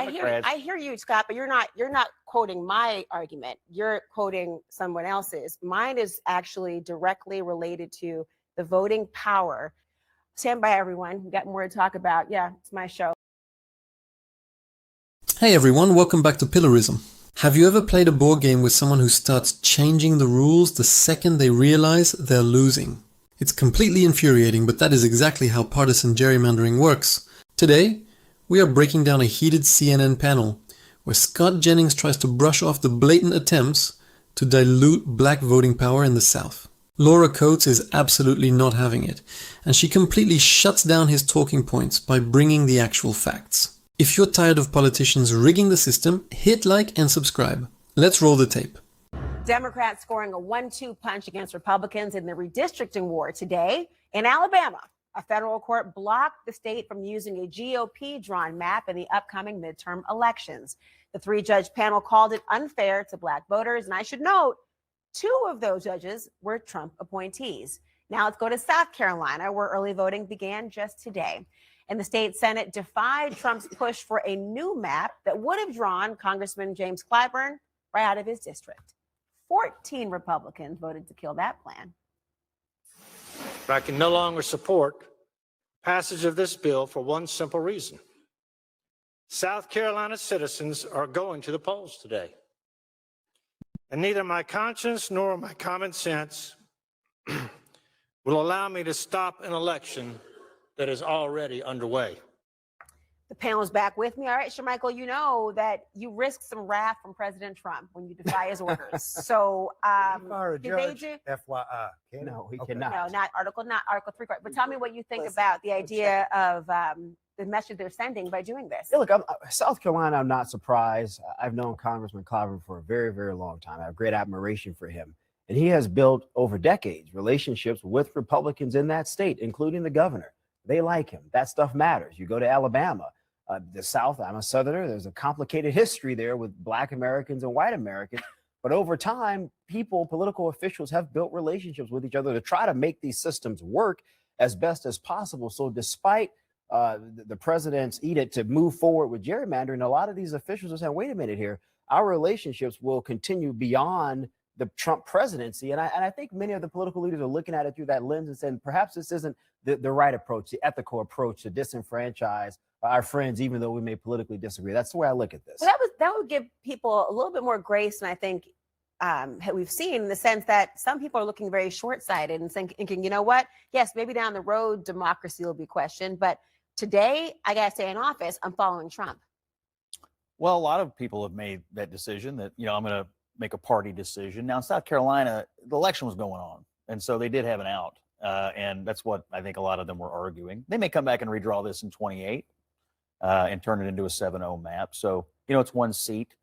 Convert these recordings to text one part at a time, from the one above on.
I hear you, Scott, but you're not quoting my argument. You're quoting someone else's. Mine is actually directly related to the voting power. Stand by, everyone. We got more to talk about. Yeah, it's my show. Hey everyone, welcome back to Pillarism. Have you ever played a board game with someone who starts changing the rules the second they realize they're losing? It's completely infuriating, but that is exactly how partisan gerrymandering works. Today, we are breaking down a heated CNN panel where Scott Jennings tries to brush off the blatant attempts to dilute black voting power in the South. Laura Coates is absolutely not having it, and she completely shuts down his talking points by bringing the actual facts. If you're tired of politicians rigging the system, hit like and subscribe. Let's roll the tape. Democrats scoring a 1-2 punch against Republicans in the redistricting war today. In Alabama, a federal court blocked the state from using a GOP-drawn map in the upcoming midterm elections. The three-judge panel called it unfair to black voters, and I should note, 2 of those judges were Trump appointees. Now let's go to South Carolina, where early voting began just today. And the state Senate defied Trump's push for a new map that would have drawn Congressman James Clyburn right out of his district. 14 Republicans voted to kill that plan. But I can no longer support passage of this bill for one simple reason. South Carolina citizens are going to the polls today. And neither my conscience nor my common sense will allow me to stop an election that is already underway. The panel is back with me. All right, Shermichael, you know that you risk some wrath from President Trump when you defy his orders. So, did they do? FYI. No, he cannot. No, not Article 3. But tell me what you think about the idea of the message they're sending by doing this. Yeah, look, South Carolina, I'm not surprised. I've known Congressman Clyburn for a very, very long time. I have great admiration for him. And he has built over decades relationships with Republicans in that state, including the governor. They like him. That stuff matters. You go to Alabama, the South, I'm a Southerner. There's a complicated history there with Black Americans and white Americans. But over time, political officials have built relationships with each other to try to make these systems work as best as possible. So despite the president's edict to move forward with gerrymandering, a lot of these officials are saying, wait a minute here, our relationships will continue beyond the Trump presidency. And I think many of the political leaders are looking at it through that lens and saying, perhaps this isn't the right approach, the ethical approach to disenfranchise our friends, even though we may politically disagree. That's the way I look at this. Well, that would give people a little bit more grace than I think we've seen, in the sense that some people are looking very short-sighted and thinking, you know what? Yes, maybe down the road, democracy will be questioned, but today I got to stay in office. I'm following Trump. Well, a lot of people have made that decision that, I'm going to make a party decision. Now, in South Carolina, the election was going on, and so they did have an out. And that's what I think a lot of them were arguing. They may come back and redraw this in 28 and turn it into a 7-0 map. So, it's one seat.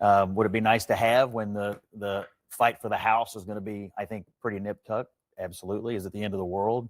Would it be nice to have when the fight for the House is going to be, I think, pretty nip-tuck? Absolutely. Is it the end of the world?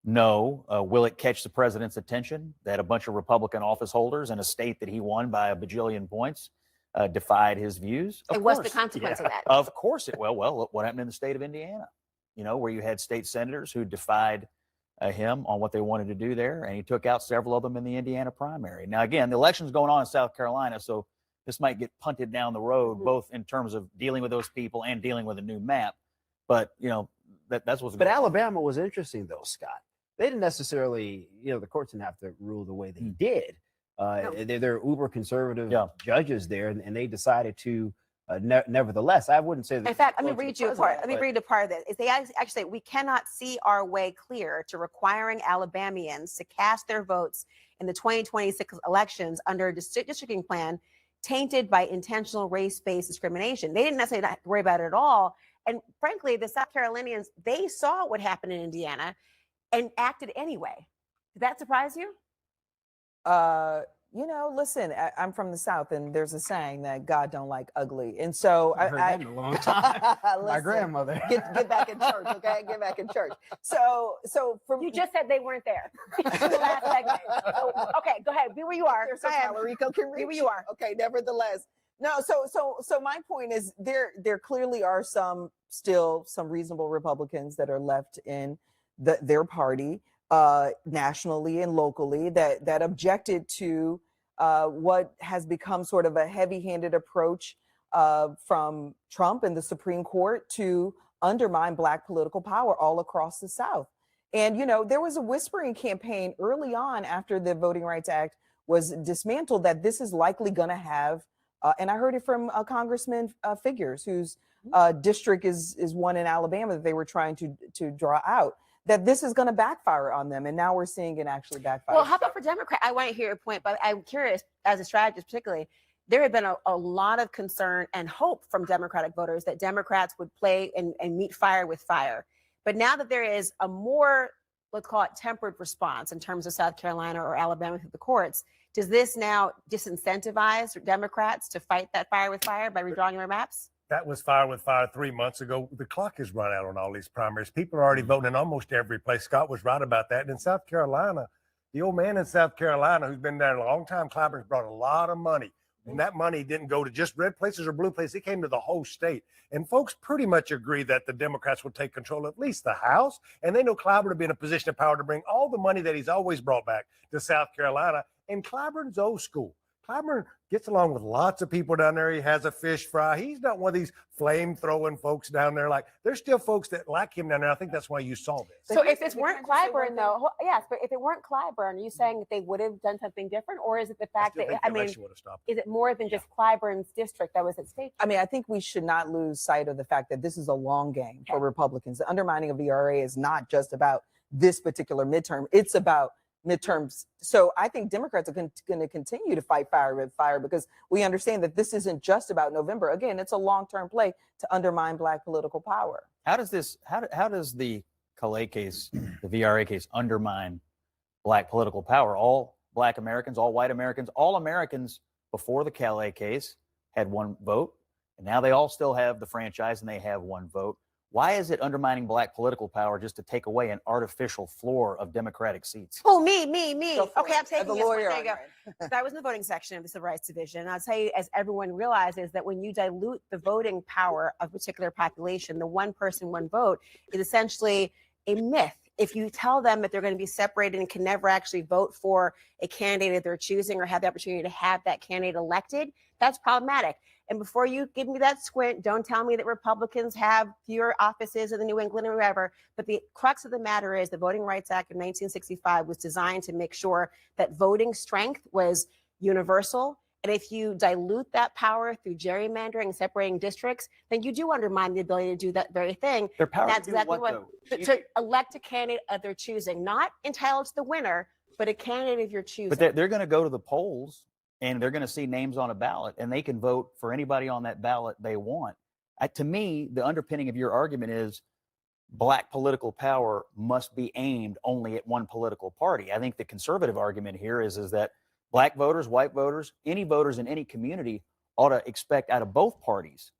No. Will it catch the president's attention that a bunch of Republican office holders in a state that he won by a bajillion points defied his views? And what's the consequence of that? Of course it will. Well, what happened in the state of Indiana? Where you had state senators who defied him on what they wanted to do there, and he took out several of them in the Indiana primary. Now, again, the election's going on in South Carolina, so this might get punted down the road, both in terms of dealing with those people and dealing with a new map. But, that's what's But Alabama was interesting, though, Scott. They didn't necessarily, the courts didn't have to rule the way they did. No. They're uber conservative judges there, and they decided to nevertheless, I wouldn't say that. In fact, let me read you a part. Let me read a part of this. Is they actually say, we cannot see our way clear to requiring Alabamians to cast their votes in the 2026 elections under a districting plan tainted by intentional race-based discrimination. They didn't necessarily have to worry about it at all. And frankly, the South Carolinians, they saw what happened in Indiana and acted anyway. Did that surprise you? Listen, I'm from the South, and there's a saying that God don't like ugly. And so I've heard that in a long time. My grandmother. Get back in church, okay? Get back in church. So you just said they weren't there in the last segment. So, okay, go ahead. Be where you are. So Rico can reach. Be where you are. Okay, nevertheless. No, so my point is there clearly are still some reasonable Republicans that are left in their party nationally and locally that objected to what has become sort of a heavy-handed approach from Trump and the Supreme Court to undermine Black political power all across the South. And, you know, there was a whispering campaign early on after the Voting Rights Act was dismantled that this is likely going to have, and I heard it from Congressman Figures, whose district is one in Alabama that they were trying to draw out, that this is going to backfire on them. And now we're seeing it actually backfire. Well, how about for Democrats? I want to hear your point, but I'm curious, as a strategist particularly, there had been a lot of concern and hope from Democratic voters that Democrats would play and meet fire with fire. But now that there is a more, let's call it tempered response in terms of South Carolina or Alabama through the courts, does this now disincentivize Democrats to fight that fire with fire by redrawing their maps? That was fire with fire 3 months ago. The clock has run out on all these primaries. People are already voting in almost every place. Scott was right about that. And in South Carolina, the old man in South Carolina who's been there a long time, Clyburn's brought a lot of money. And that money didn't go to just red places or blue places. It came to the whole state. And folks pretty much agree that the Democrats will take control of at least the House. And they know Clyburn to be in a position of power to bring all the money that he's always brought back to South Carolina. And Clyburn's old school. Clyburn gets along with lots of people down there. He has a fish fry. He's not one of these flame-throwing folks down there. Like, there's still folks that like him down there. I think that's why you saw this. So if this weren't Clyburn, though, yes, but if it weren't Clyburn, are you saying that they would have done something different? Or is it the fact that, I mean, is it more than just Clyburn's district that was at stake? I mean, I think we should not lose sight of the fact that this is a long game for Republicans. The undermining of the ERA is not just about this particular midterm. It's about midterms. So I think Democrats are going to continue to fight fire with fire because we understand that this isn't just about November. Again, it's a long-term play to undermine Black political power. How does this, how does the Calais case, the VRA case, undermine Black political power? All Black Americans, all white Americans, all Americans before the Calais case had one vote, and now they all still have the franchise and they have one vote. Why is it undermining Black political power just to take away an artificial floor of Democratic seats? Oh, me. Okay, I'm taking the this one. lawyer. There you go. So I was in the voting section of the Civil Rights Division. And I'll tell you, as everyone realizes, that when you dilute the voting power of a particular population, the one person, one vote is essentially a myth. If you tell them that they're going to be separated and can never actually vote for a candidate that they're choosing or have the opportunity to have that candidate elected, that's problematic. And before you give me that squint, don't tell me that Republicans have fewer offices in the New England or wherever. But the crux of the matter is the Voting Rights Act of 1965 was designed to make sure that voting strength was universal. And if you dilute that power through gerrymandering and separating districts, then you do undermine the ability to do that very thing. Their power That's to do exactly what, though? to elect a candidate of their choosing, not entitled to the winner, but a candidate of your choosing. But they're going to go to the polls and they're going to see names on a ballot and they can vote for anybody on that ballot they want. To me, the underpinning of your argument is Black political power must be aimed only at one political party. I think the conservative argument here is that Black voters, white voters, any voters in any community ought to expect out of both parties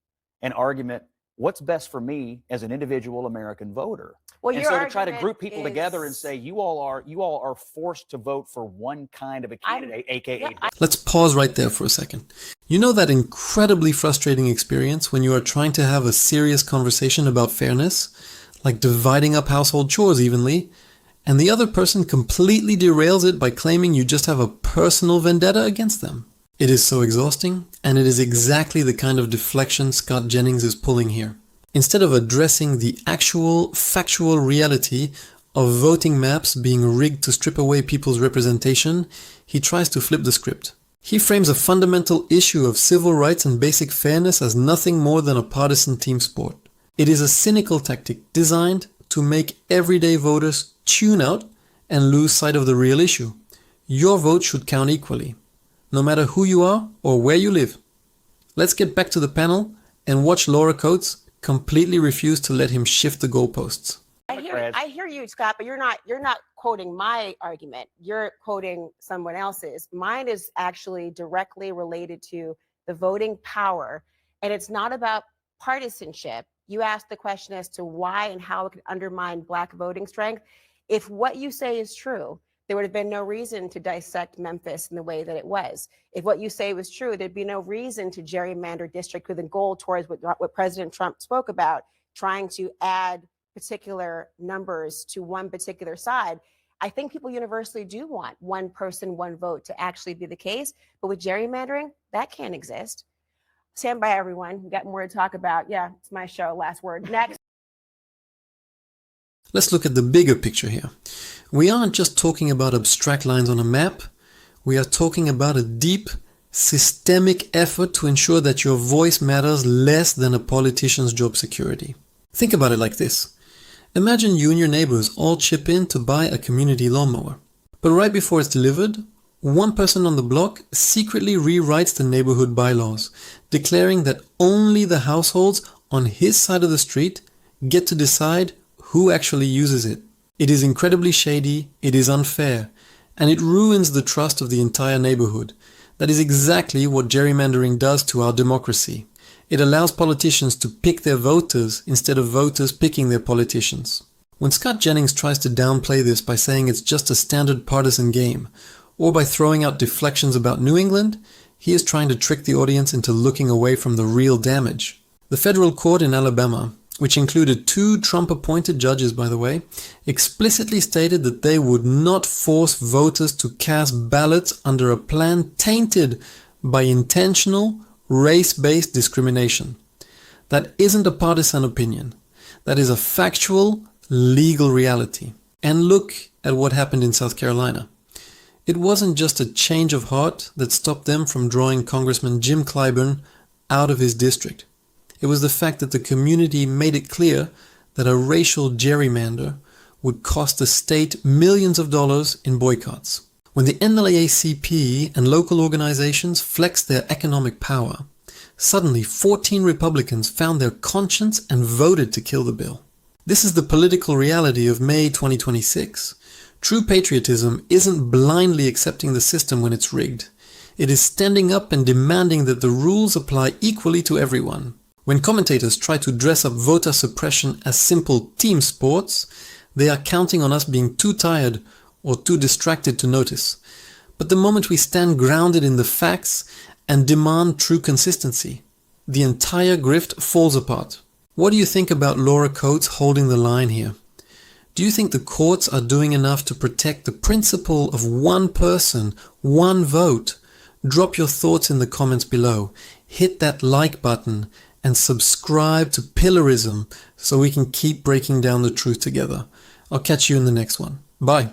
an argument, what's best for me as an individual American voter? Well, and your so to try to argument group people together and is- say you all are forced to vote for one kind of a candidate, aka Let's pause right there for a second. You know that incredibly frustrating experience when you are trying to have a serious conversation about fairness, like dividing up household chores evenly, and the other person completely derails it by claiming you just have a personal vendetta against them? It is so exhausting, and it is exactly the kind of deflection Scott Jennings is pulling here. Instead of addressing the actual, factual reality of voting maps being rigged to strip away people's representation, he tries to flip the script. He frames a fundamental issue of civil rights and basic fairness as nothing more than a partisan team sport. It is a cynical tactic designed to make everyday voters tune out and lose sight of the real issue. Your vote should count equally, no matter who you are or where you live. Let's get back to the panel and watch Laura Coates completely refuse to let him shift the goalposts. I hear you, Scott, but you're not quoting my argument. You're quoting someone else's. Mine is actually directly related to the voting power, and it's not about partisanship. You asked the question as to why and how it can undermine Black voting strength. If what you say is true, there would have been no reason to dissect Memphis in the way that it was. If what you say was true, there'd be no reason to gerrymander district with a goal towards what President Trump spoke about, trying to add particular numbers to one particular side. I think people universally do want one person, one vote to actually be the case. But with gerrymandering, that can't exist. Stand by, everyone. We got more to talk about. Yeah, it's my show. Last word. Next. Let's look at the bigger picture here. We aren't just talking about abstract lines on a map. We are talking about a deep, systemic effort to ensure that your voice matters less than a politician's job security. Think about it like this. Imagine you and your neighbors all chip in to buy a community lawnmower. But right before it's delivered, one person on the block secretly rewrites the neighborhood bylaws, declaring that only the households on his side of the street get to decide who actually uses it. It is incredibly shady, it is unfair, and it ruins the trust of the entire neighborhood. That is exactly what gerrymandering does to our democracy. It allows politicians to pick their voters instead of voters picking their politicians. When Scott Jennings tries to downplay this by saying it's just a standard partisan game, or by throwing out deflections about New England, he is trying to trick the audience into looking away from the real damage. The federal court in Alabama, which included 2 Trump-appointed judges, by the way, explicitly stated that they would not force voters to cast ballots under a plan tainted by intentional, race-based discrimination. That isn't a partisan opinion. That is a factual, legal reality. And look at what happened in South Carolina. It wasn't just a change of heart that stopped them from drawing Congressman Jim Clyburn out of his district. It was the fact that the community made it clear that a racial gerrymander would cost the state millions of dollars in boycotts. When the NAACP and local organizations flexed their economic power, suddenly 14 Republicans found their conscience and voted to kill the bill. This is the political reality of May 2026. True patriotism isn't blindly accepting the system when it's rigged. It is standing up and demanding that the rules apply equally to everyone. When commentators try to dress up voter suppression as simple team sports, they are counting on us being too tired or too distracted to notice. But the moment we stand grounded in the facts and demand true consistency, the entire grift falls apart. What do you think about Laura Coates holding the line here? Do you think the courts are doing enough to protect the principle of one person, one vote? Drop your thoughts in the comments below. Hit that like button and subscribe to Pillarism so we can keep breaking down the truth together. I'll catch you in the next one. Bye.